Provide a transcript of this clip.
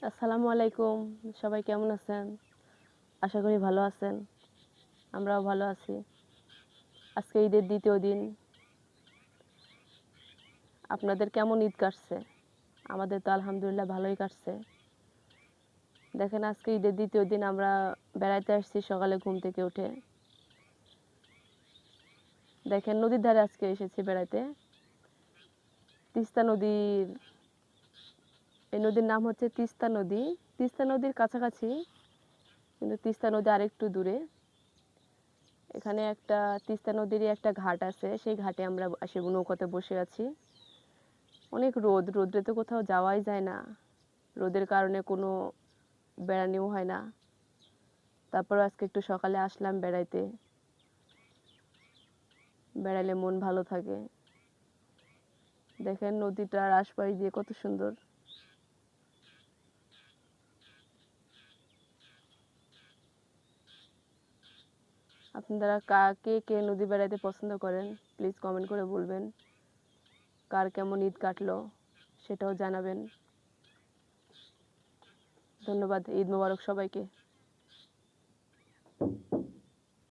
আসসালামু আলাইকুম। সবাই কেমন আছেন? আশা করি ভালো আছেন। আমরাও ভালো আছি। আজকে ঈদের ২য় দিন। আপনাদের কেমন ঈদ কাটছে? আমাদের তো আলহামদুলিল্লাহ ভালোই কাটছে। দেখেন আজকে ঈদের ২য় দিন আমরা বেড়াইতে আসছি সকালে ঘুম থেকে উঠে। দেখেন নদীর ধারে আজকে এসেছি বেড়াইতে। তিস্তা নদীর এই নদীর নাম হচ্ছে তিস্তা নদী। তিস্তা নদীর কাছাকাছি, কিন্তু তিস্তা নদী আরেকটু দূরে। এখানে একটা তিস্তা নদীরই একটা ঘাট আছে, সেই ঘাটে আমরা এসে নৌকাতে বসে আছি। অনেক রোদ, রোদ্রে তো কোথাও যাওয়াই যায় না। রোদের কারণে কোনো বেড়ানিও হয় না। তারপর আজকে একটু সকালে আসলাম বেড়াইতে। বেড়ালে মন ভালো থাকে। দেখেন নদীটার আশপাশ দিয়ে কত সুন্দর। আপনারা কে কে নদী বেড়াইতে পছন্দ করেন প্লিজ কমেন্ট করে বলবেন। কার কেমন ঈদ কাটলো সেটাও জানাবেন। ধন্যবাদ। ঈদ মোবারক সবাইকে।